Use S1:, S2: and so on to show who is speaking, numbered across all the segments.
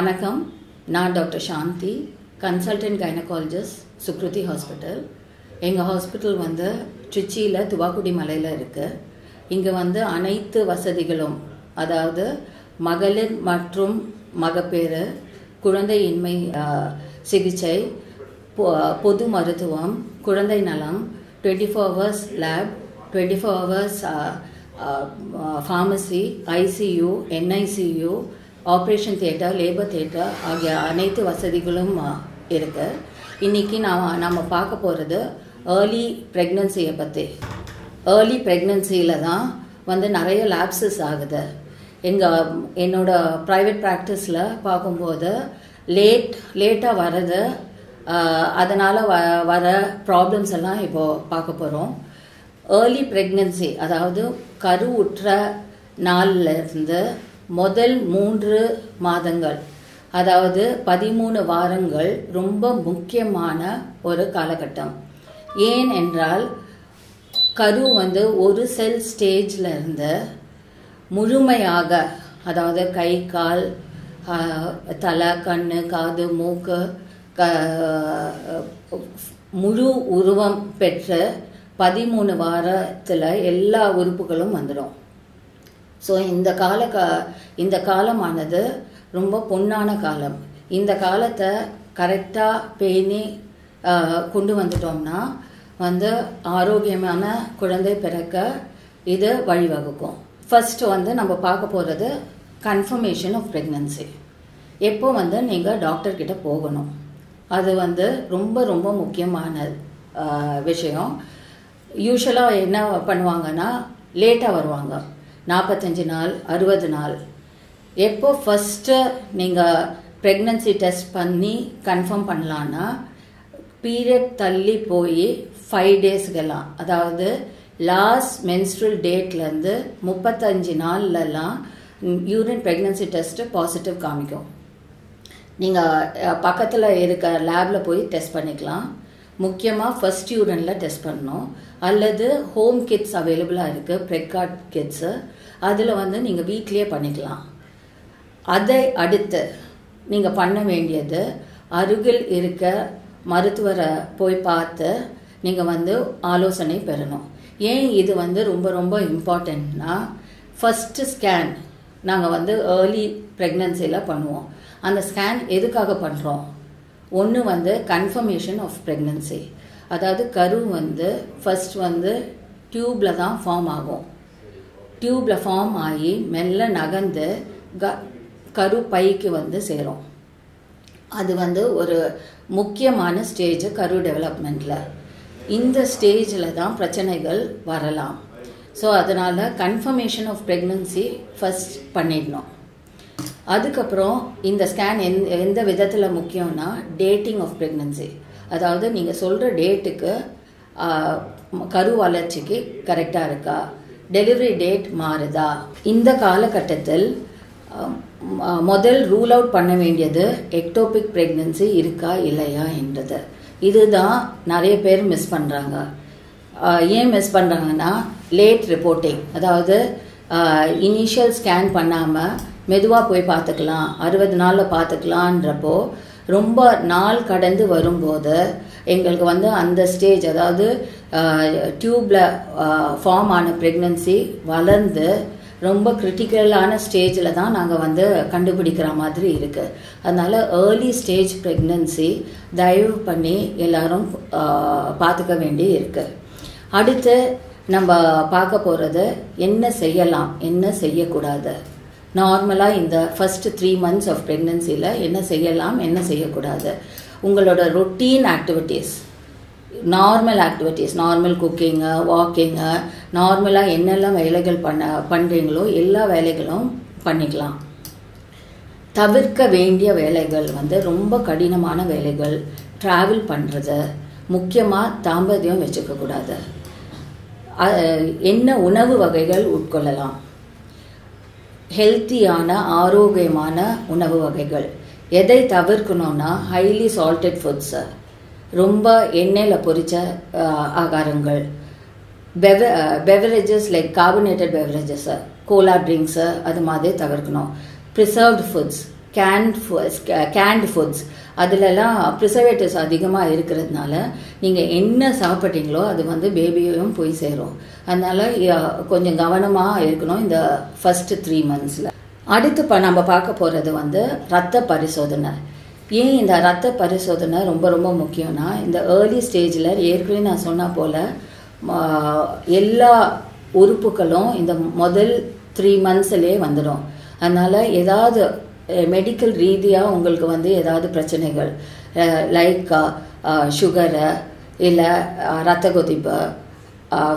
S1: வணக்கம். நான் டாக்டர் சாந்தி, consultant gynaecologist, சுக்ருதி hospital. எங்கள் ஹாஸ்பிட்டல் வந்து திருச்சியில் துவாக்குடி மலையில் இருக்குது. இங்கே வந்து அனைத்து வசதிகளும், அதாவது மகளிர் மற்றும் மகப்பேறு, குழந்தையின்மை சிகிச்சை, பொது மருத்துவம், குழந்தை நலம், 24 hours lab, 24 hours pharmacy, ICU, NICU, operation theatre, labour theatre ஆகிய அனைத்து வசதிகளும் இருக்குது. இன்றைக்கி நம்ம பார்க்க போகிறது ஏர்லி ப்ரெக்னன்சியை பற்றி. ஏர்லி ப்ரெக்னன்சியில் தான் வந்து நிறைய லேப்ஸஸ் ஆகுது. என்னோட ப்ரைவேட் ப்ராக்டிஸில் பார்க்கும்போது லேட்டாக வர்றது, அதனால் வர ப்ராப்ளம்ஸ் எல்லாம் இப்போது பார்க்க போகிறோம். ஏர்லி ப்ரெக்னன்சி, அதாவது கருவுற்ற நாளிலிருந்து முதல் 3 மாதங்கள், அதாவது 13 வாரங்கள் ரொம்ப முக்கியமான ஒரு காலகட்டம். ஏன் என்றால் கரு வந்து ஒரு செல் ஸ்டேஜில் இருந்து முழுமையாக, அதாவது கை, கால், தலை, கண்ணு, காது, மூக்கு, முழு உருவம் பெற்று 13 வாரத்தில் எல்லா உறுப்புகளும் வந்துடும். ஸோ இந்த காலமானது ரொம்ப பொன்னான காலம். இந்த காலத்தை கரெக்டாக பேணி கொண்டு வந்துட்டோம்னா வந்து ஆரோக்கியமான குழந்தை பிறக்க இது வழிவகுக்கும். ஃபர்ஸ்ட் வந்து நம்ம பார்க்க போகிறது கன்ஃபர்மேஷன் ஆஃப் ப்ரெக்னன்சி. எப்போ வந்து நீங்கள் டாக்டர்கிட்ட போகணும், அது வந்து ரொம்ப ரொம்ப முக்கியமான விஷயம். யூஸ்வலாக என்ன பண்ணுவாங்கன்னா லேட்டாக வருவாங்க, 45 நாள், 60 நாள். எப்போ ஃபஸ்ட்டு நீங்கள் ப்ரெக்னன்சி டெஸ்ட் பண்ணி கன்ஃபார்ம் பண்ணலான்னா பீரியட் தள்ளி போய் 5 டேஸ்க்கெல்லாம், அதாவது லாஸ்ட் மென்ஸ்ட்ரல் டேட்லேருந்து 35 நாள்லலாம் யூரின் ப்ரெக்னன்சி டெஸ்ட்டு பாசிட்டிவ் காமிக்கும். நீங்கள் பக்கத்தில் இருக்க லேபில் போய் டெஸ்ட் பண்ணிக்கலாம். முக்கியமாக ஃபர்ஸ்ட் யூரினில் டெஸ்ட் பண்ணணும், அல்லது ஹோம் கிட்ஸ் அவைலபிளாக இருக்குது, ப்ரெக்கார்ட் கிட்ஸு, அதில் வந்து நீங்கள் வீட்லேயே பண்ணிக்கலாம். அதை அடுத்து நீங்கள் பண்ண வேண்டியது அருகில் இருக்க மருத்துவரை போய் பார்த்து நீங்கள் வந்து ஆலோசனை பெறணும். ஏன் இது வந்து ரொம்ப ரொம்ப இம்பார்ட்டண்ட்னா, ஃபஸ்ட்டு ஸ்கேன் நாங்கள் வந்து ஏர்லி ப்ரெக்னன்சியில் பண்ணுவோம். அந்த ஸ்கேன் எதுக்காக பண்ணுறோம்? ஒன்று வந்து கன்ஃபர்மேஷன் ஆஃப் ப்ரெக்னன்சி, அதாவது கரு வந்து ஃபர்ஸ்ட் வந்து டியூப்பில் தான் ஃபார்ம் ஆகும். டியூப்பில் ஃபார்ம் ஆகி மெல்ல நகர்ந்து கரு பைக்கு வந்து சேரும். அது வந்து ஒரு முக்கியமான ஸ்டேஜ் கரு டெவலப்மெண்ட்டில். இந்த ஸ்டேஜில் தான் பிரச்சனைகள் வரலாம். ஸோ அதனால் கன்ஃபர்மேஷன் ஆஃப் ப்ரெக்னன்சி ஃபர்ஸ்ட் பண்ணிடணும். அதுக்கப்புறம் இந்த ஸ்கேன் எந்த விதத்தில் முக்கியம்னா டேட்டிங் ஆஃப் ப்ரெக்னன்சி, அதாவது நீங்கள் சொல்கிற டேட்டுக்கு கரு வளர்ச்சிக்கு கரெக்டாக இருக்கா, டெலிவரி டேட் மாறுதா. இந்த காலகட்டத்தில் முதல் ரூல் அவுட் பண்ண வேண்டியது எக்டோபிக் ப்ரெக்னன்சி இருக்கா இல்லையா என்றது. இதுதான் நிறைய பேர் மிஸ் பண்ணுறாங்க. ஏன் மிஸ் பண்ணுறாங்கன்னா லேட் ரிப்போர்ட்டிங், அதாவது இனிஷியல் ஸ்கேன் பண்ணாமல் மெதுவாக போய் பார்த்துக்கலாம், 60 நாளில் பார்த்துக்கலான்றப்போ ரொம்ப நாள் கடந்து வரும்போது எங்களுக்கு வந்து அந்த ஸ்டேஜ், அதாவது டியூப்பில் ஃபார்ம் ஆன ப்ரெக்னன்சி வளர்ந்து ரொம்ப கிரிட்டிக்கலான ஸ்டேஜில் தான் நாங்கள் வந்து கண்டுபிடிக்கிற மாதிரி இருக்குது. அதனால் ஏர்லி ஸ்டேஜ் ப்ரெக்னன்சி தயவு பண்ணி எல்லாரும் பார்த்துக்க வேண்டி இருக்குது. அடுத்து நம்ம பார்க்க போகிறது என்ன செய்யலாம், என்ன செய்யக்கூடாது. நார்மலாக இந்த ஃபஸ்ட்டு 3 months ஆஃப் ப்ரெக்னன்சியில் என்ன செய்யலாம், என்ன செய்யக்கூடாது. உங்களோட ரொட்டீன் ஆக்டிவிட்டீஸ், நார்மல் குக்கிங்கு, வாக்கிங்கு, நார்மலாக என்னெல்லாம் வேலைகள் பண்ணுறீங்களோ எல்லா வேலைகளும் பண்ணிக்கலாம். தவிர்க்க வேண்டிய வேலைகள் வந்து ரொம்ப கடினமான வேலைகள், ட்ராவல் பண்ணுறது, முக்கியமாக தாம்பத்தியம் வச்சுக்கக்கூடாது. என்ன உணவு வகைகள் உட்கொள்ளலாம், ஹெல்த்தியான ஆரோக்கியமான உணவு வகைகள். எதை தவிர்க்கணும்னா ஹைலி சால்டட் ஃபுட்ஸு, ரொம்ப எண்ணெயில் பொரித்த ஆகாரங்கள், beverages like carbonated beverages, cola drinks, அது மாதிரி தவிர்க்கணும். ப்ரிசர்வ்டு ஃபுட்ஸ், கேண்ட் ஃபுட்ஸ் அதிலெல்லாம் ப்ரிசர்வேட்டிவ்ஸ் அதிகமாக இருக்கிறதுனால நீங்கள் என்ன சாப்பிட்றீங்களோ அது வந்து பேபியையும் போய் சேரும். அதனால் கொஞ்சம் கவனமாக இருக்கணும் இந்த ஃபஸ்ட்டு 3 monthஸில். அடுத்து நம்ம பார்க்க போகிறது வந்து ரத்த பரிசோதனை. ஏன் இந்த ரத்த பரிசோதனை ரொம்ப ரொம்ப முக்கியம்னா, இந்த ஏர்லி ஸ்டேஜில் ஏற்கனவே நான் சொன்ன போல் எல்லா உறுப்புகளும் இந்த முதல் 3 monthsலேயே வந்துடும். அதனால் ஏதாவது மெடிக்கல் ரீதியாக உங்களுக்கு வந்து ஏதாவது பிரச்சனைகள் லைக் சுகரு இல்லை ரத்த கொதிப்பு,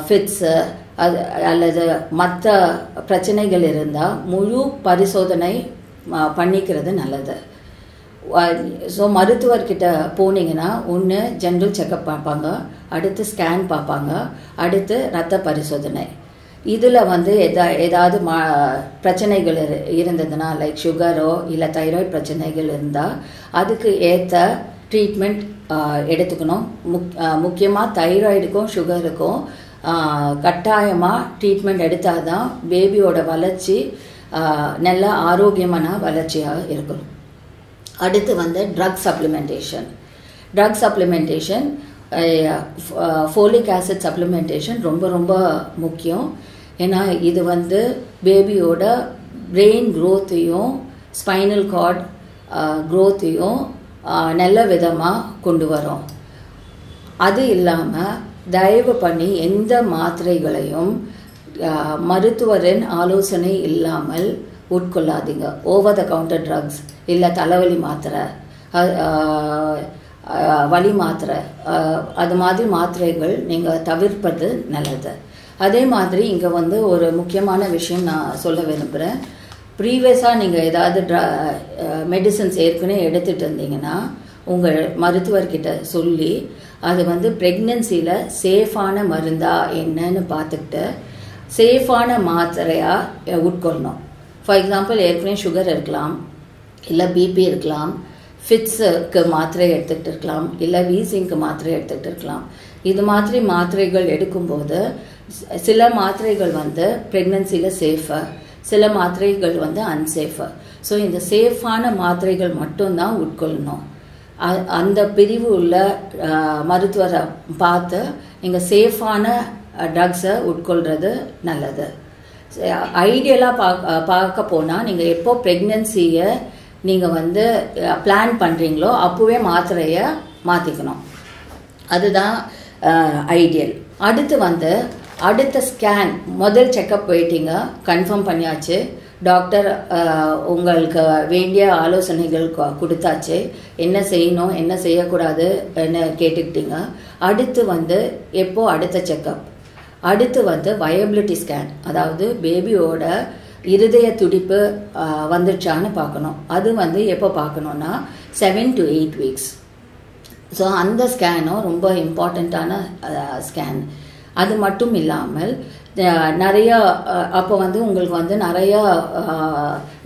S1: ஃபிட்ஸு அல்லது மற்ற பிரச்சனைகள் இருந்தால் முழு பரிசோதனை பண்ணிக்கிறது நல்லது. ஸோ மருத்துவர்கிட்ட போனீங்கன்னா ஒன்று ஜென்ரல் செக்கப் பார்ப்பாங்க, அடுத்து ஸ்கேன் பார்ப்பாங்க, அடுத்து ரத்த பரிசோதனை. இதில் வந்து ஏதாவது பிரச்சனைகள் இருந்ததுன்னா லைக் சுகரோ இல்லை தைராய்டு பிரச்சனைகள் இருந்தால் அதுக்கு ஏற்ற ட்ரீட்மெண்ட் எடுத்துக்கணும். முக்கியமாக தைராய்டுக்கும் சுகருக்கும் கட்டாயமாக ட்ரீட்மெண்ட் எடுத்தால் தான் பேபியோட வளர்ச்சி நல்ல ஆரோக்கியமான வளர்ச்சியாக இருக்கணும். அடுத்து வந்து drug supplementation folic acid supplementation ரொம்ப ரொம்ப முக்கியம். ஏன்னா இது வந்து பேபியோட பிரெயின் க்ரோத்தையும் ஸ்பைனல் கார்ட் க்ரோத்தையும் நல்ல விதமாக கொண்டு வரும். அது இல்லாமல் தயவு பண்ணி எந்த மாத்திரைகளையும் மருத்துவரின் ஆலோசனை இல்லாமல் உட்கொள்ளாதீங்க. ஓவர் த கவுண்டர் ட்ரக்ஸ் இல்லை தலைவலி மாத்திரை, வலி மாத்திரை, அது மாதிரி மாத்திரைகள் நீங்கள் தவிர்ப்பது நல்லது. அதே மாதிரி இங்கே வந்து ஒரு முக்கியமான விஷயம் நான் சொல்ல விரும்புகிறேன். ப்ரீவியஸாக நீங்கள் ஏதாவது மெடிசன்ஸ் ஏற்கனவே எடுத்துகிட்டு இருந்தீங்கன்னா உங்கள் மருத்துவர்கிட்ட சொல்லி அது வந்து ப்ரெக்னென்சியில் சேஃபான மருந்தா என்னன்னு பார்த்துக்கிட்டு சேஃபான மாத்திரையாக உட்கொள்ளணும். ஃபார் எக்ஸாம்பிள் ஏற்கனவே சுகர் இருக்கலாம், இல்லை பிபி இருக்கலாம், ஃபிட்ஸுக்கு மாத்திரை எடுத்துக்கிட்டு இருக்கலாம், இல்லை வீசிங்க்கு மாத்திரை எடுத்துக்கிட்டு இருக்கலாம். இது மாதிரி மாத்திரைகள் எடுக்கும்போது சில மாத்திரைகள் வந்து ப்ரெக்னென்சியில் சேஃபு, சில மாத்திரைகள் வந்து அன்சேஃபு. ஸோ இந்த சேஃபான மாத்திரைகள் மட்டும்தான் உட்கொள்ளணும். அந்த பிரிவு உள்ள மருத்துவரை பார்த்து நீங்கள் சேஃபான ட்ரக்ஸை உட்கொள்கிறது நல்லது. ஐடியலாக பார்க்க போனால் நீங்கள் எப்போ ப்ரெக்னென்சியை நீங்கள் வந்து பிளான் பண்ணுறீங்களோ அப்போவே மாத்திரையை மாற்றிக்கணும். அதுதான் ஐடியல். அடுத்து வந்து அடுத்த ஸ்கேன், முதல் செக்கப் போயிட்டீங்க, கன்ஃபார்ம் பண்ணியாச்சு, டாக்டர் உங்களுக்கு வேண்டிய ஆலோசனைகள் கொடுத்தாச்சு, என்ன செய்யணும் என்ன செய்யக்கூடாது என்ன கேட்டுக்கிட்டீங்க. அடுத்து வந்து எப்போ அடுத்த செக்கப், அடுத்து வந்து வயபிலிட்டி ஸ்கேன், அதாவது பேபியோட இருதய துடிப்பு வந்துடுச்சான்னு பார்க்கணும். அது வந்து எப்போ பார்க்கணுன்னா 7 to 8 weeks. ஸோ அந்த ஸ்கேனும் ரொம்ப இம்பார்ட்டண்ட்டான ஸ்கேன். அது மட்டும் இல்லாமல் நிறையா அப்போ வந்து உங்களுக்கு வந்து நிறையா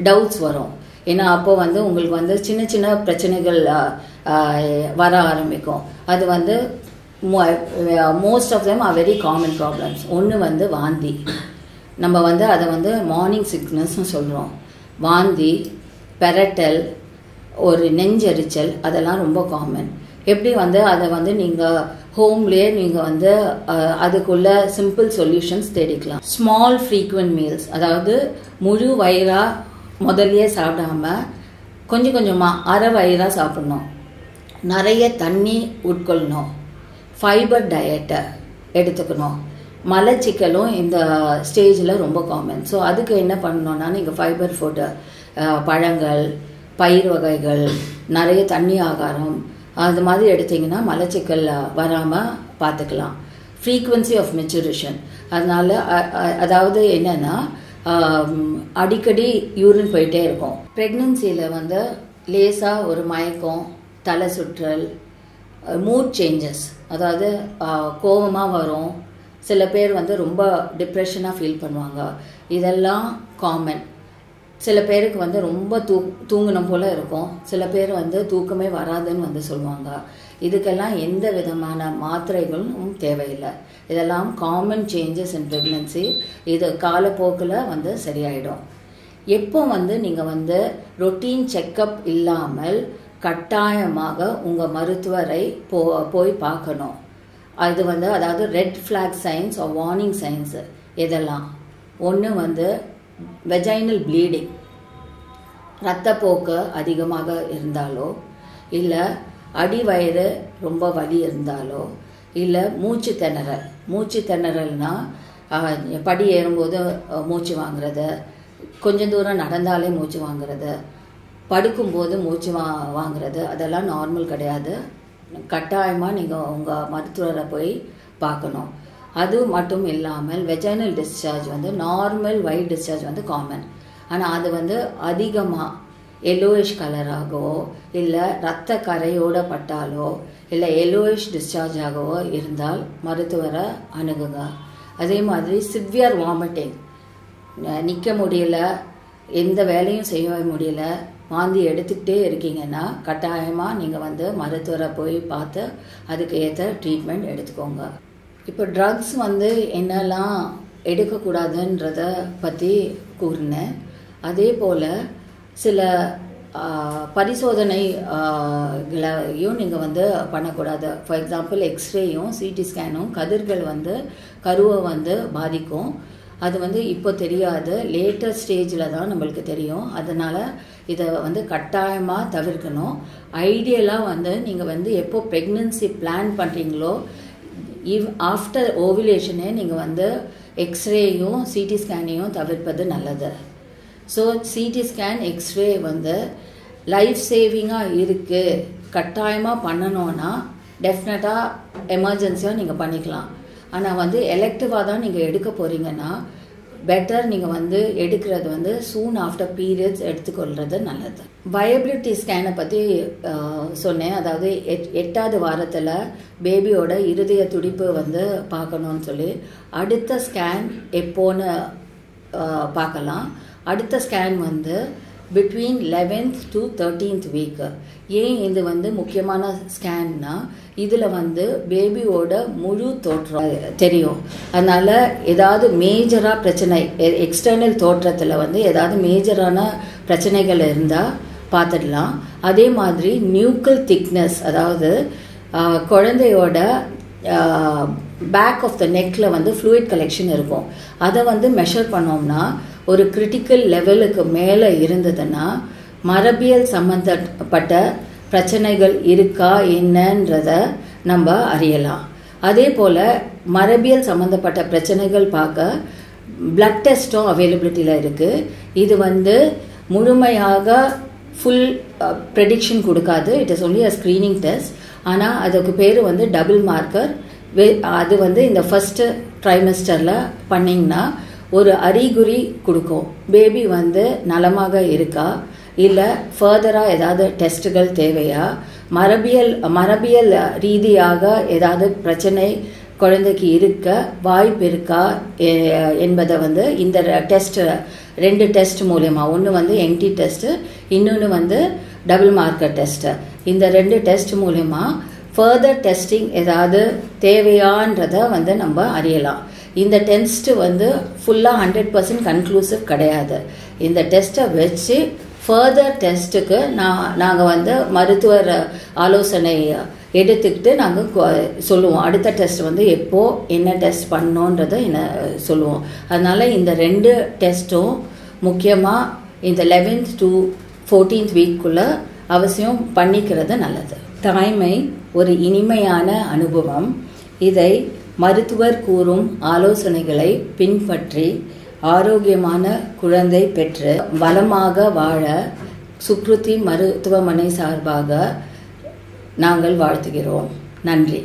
S1: டவுட்ஸ் வரும். ஏன்னா அப்போ வந்து உங்களுக்கு வந்து சின்ன சின்ன பிரச்சனைகள் வர ஆரம்பிக்கும். அது வந்து most of them are very common problems. ஒன்று வந்து வாந்தி, நம்ம வந்து அதை வந்து மார்னிங் சிக்னஸ்ன்னு சொல்கிறோம். வாந்தி, பெரட்டல், ஒரு நெஞ்செரிச்சல், அதெல்லாம் ரொம்ப காமன். எப்படி வந்து அதை வந்து நீங்கள் ஹோம்லேயே நீங்கள் வந்து அதுக்குள்ள சிம்பிள் சொல்யூஷன்ஸ் தேடிக்கலாம். ஸ்மால் ஃப்ரீக்வெண்ட் மீல்ஸ், அதாவது முழு வயிறாக முதல்லையே சாப்பிடாம கொஞ்சம் கொஞ்சமாக அரை வயிறாக சாப்பிட்ணும். நிறைய தண்ணி உட்கொள்ளணும். ஃபைபர் டயட்டை எடுத்துக்கணும். மலச்சிக்கலும் இந்த ஸ்டேஜில் ரொம்ப காமன். ஸோ அதுக்கு என்ன பண்ணணுன்னா நீங்கள் ஃபைபர் ஃபுட்டு, பழங்கள், பயிர் வகைகள், நிறைய தண்ணி ஆகாரம், அது மாதிரி எடுத்திங்கன்னா மலச்சிக்கல் வராமல் பார்த்துக்கலாம். ஃப்ரீக்வன்சி ஆஃப் மெச்சுரேஷன், அதனால் அதாவது என்னென்னா அடிக்கடி யூரின் போயிட்டே இருக்கும். ப்ரெக்னென்சியில் வந்து லேசாக ஒரு மயக்கம், தலை சுற்றல், மூட் சேஞ்சஸ், அதாவது கோபமாக வரும். சில பேர் வந்து ரொம்ப டிப்ரெஷனாக ஃபீல் பண்ணுவாங்க. இதெல்லாம் காமன். சில பேருக்கு வந்து ரொம்ப தூங்கணும் போல் இருக்கும். சில பேர் வந்து தூக்கமே வராதுன்னு வந்து சொல்லுவாங்க. இதுக்கெல்லாம் எந்த விதமான மாத்திரைகளும் தேவையில்லை. இதெல்லாம் காமன் சேஞ்சஸ் இன் ப்ரெக்னென்சி. இது காலப்போக்கில் வந்து சரியாயிடும். எப்போ நீங்கள் ரொட்டீன் செக்கப் இல்லாமல் கட்டாயமாக உங்கள் மருத்துவரை போய் பார்க்கணும். அது அதாவது red flag signs or warning signs இதெல்லாம். ஒன்று வெஜைனல் ப்ளீடிங், இரத்தப்போக்கு அதிகமாக இருந்தாலோ, இல்லை அடிவயிறு ரொம்ப வலி இருந்தாலோ, இல்லை மூச்சு திணறல்னா படி ஏறும்போது மூச்சு வாங்குறது, கொஞ்சம் தூரம் நடந்தாலே மூச்சு வாங்குறது, படுக்கும்போது மூச்சு வாங்குறது, அதெல்லாம் நார்மல் கிடையாது. கட்டாயமாக நீங்கள் உங்கள் மருத்துவரை போய் பார்க்கணும். அது மட்டும் இல்லாமல் vaginal discharge normal white discharge common. ஆனால் அது அதிகமாக எல்லோயிஷ் கலராகவோ, இல்லை ரத்த கரையோடு பட்டாலோ, இல்லை எல்லோயிஷ் டிஸ்சார்ஜ் ஆகவோ இருந்தால் மருத்துவரை அணுகுங்க. அதே மாதிரி சிவியர் வாமிட்டிங், நிற்க முடியல, எந்த வேலையும் செய்ய முடியல, வாந்தி எடுத்துக்கிட்டே இருக்கீங்கன்னா கட்டாயமாக நீங்கள் மருத்துவரை போய் பார்த்து அதுக்கு ஏற்ற ட்ரீட்மெண்ட் எடுத்துக்கோங்க. இப்போ ட்ரக்ஸ் என்னெல்லாம் எடுக்கக்கூடாதுன்றத பற்றி கூறினேன். அதே போல் சில பரிசோதனைகளையும் நீங்கள் பண்ணக்கூடாது. ஃபார் எக்ஸாம்பிள் எக்ஸ்ரேயும் சிடி ஸ்கேனும் கதிர்கள் கருவை பாதிக்கும். அது இப்போ தெரியாது, லேட்டர் ஸ்டேஜில் தான் நம்மளுக்கு தெரியும். அதனால் இதை கட்டாயமாக தவிர்க்கணும். ஐடியலாக நீங்கள் எப்போ ப்ரெக்னன்சி பிளான் பண்ணுறீங்களோ ஆஃப்டர் ஓவிலேஷனே நீங்கள் எக்ஸ்ரேயும் சிடி ஸ்கேனையும் தவிர்ப்பது நல்லது. So CT scan X ray life சேவிங்காக இருக்குது, கட்டாயமாக பண்ணணுன்னா டெஃபினட்டாக எமர்ஜென்சியாக நீங்கள் பண்ணிக்கலாம். ஆனால் எலெக்டிவாக தான் நீங்கள் எடுக்க போகிறீங்கன்னா பெட்டர் நீங்கள் எடுக்கிறது சூன் ஆஃப்டர் பீரியட்ஸ் எடுத்துக்கொள்வது நல்லது. வயபிலிட்டி ஸ்கேனை பற்றி சொன்னேன். அதாவது 8வது வாரத்தில் பேபியோட இருதய துடிப்பு பார்க்கணுன்னு சொல்லி அடுத்த ஸ்கேன் எப்போன்னு பார்க்கலாம். அடுத்த scan between 11th to 13th week. ஏன் இது முக்கியமான ஸ்கேன்னா இதில் பேபியோட முழு தோற்றம் தெரியும். அதனால் ஏதாவது மேஜராக பிரச்சனை, எக்ஸ்டர்னல் தோற்றத்தில் ஏதாவது மேஜரான பிரச்சனைகள் இருந்தால் பார்த்துடலாம். அதே மாதிரி நியூக்கல் திக்னஸ், அதாவது குழந்தையோட பேக் ஆஃப் த நெக்கில் ஃப்ளூயிட் கலெக்ஷன் இருக்கும். அதை மெஷர் பண்ணோம்னா ஒரு கிரிட்டிக்கல் லெவலுக்கு மேலே இருந்ததுன்னா மரபியல் சம்பந்தப்பட்ட பிரச்சனைகள் இருக்கா என்னன்றத நம்ம அறியலாம். அதே போல் மரபியல் சம்பந்தப்பட்ட பிரச்சனைகள் பார்க்க பிளட் டெஸ்ட்டும் அவைலபிலிட்டியில் இருக்குது. இது முழுமையாக ஃபுல் ப்ரெடிக்ஷன் கொடுக்காது. It is only a screening test. ஆனால் அதுக்கு பேர் டபுள் மார்க்கர். அது இந்த ஃபஸ்ட்டு ட்ரைமஸ்டரில் பண்ணிங்கன்னா ஒரு அறிகுறி கொடுக்கும். பேபி நலமாக இருக்கா, இல்லை ஃபர்தராக ஏதாவது டெஸ்ட்டுகள் தேவையா, மரபியல் ரீதியாக ஏதாவது பிரச்சனை குழந்தைக்கு இருக்க வாய்ப்பு இருக்கா என்பதை இந்த டெஸ்ட், 2 டெஸ்ட் மூலமா, ஒன்று என்டி டெஸ்ட்டு, இன்னொன்று டபுள் மார்க்கர் டெஸ்ட்டு. இந்த 2 டெஸ்ட் மூலமா ஃபர்தர் டெஸ்டிங் ஏதாவது தேவையான்றதை நம்ம அறியலாம். இந்த டெஸ்ட்டு ஃபுல்லாக 100% கன்க்ளூசிவ் கிடையாது. இந்த டெஸ்ட்டை வச்சு ஃபர்தர் டெஸ்ட்டுக்கு நாங்கள் மருத்துவர் ஆலோசனை எடுத்துக்கிட்டு நாங்கள் சொல்லுவோம். அடுத்த டெஸ்ட் எப்போ என்ன டெஸ்ட் பண்ணோன்றதை சொல்லுவோம். அதனால் இந்த 2 டெஸ்ட்டும் முக்கியமாக இந்த 11th to 14th வீக்குள்ளே அவசியம் பண்ணிக்கிறது நல்லது. தாய்மை ஒரு இனிமையான அனுபவம். இதை மருத்துவர் கூறும் ஆலோசனைகளை பின்பற்றி ஆரோக்கியமான குழந்தை பெற்று வளமாக வாழ சுக்ருதி மருத்துவமனை சார்பாக நாங்கள் வாழ்த்துகிறோம். நன்றி.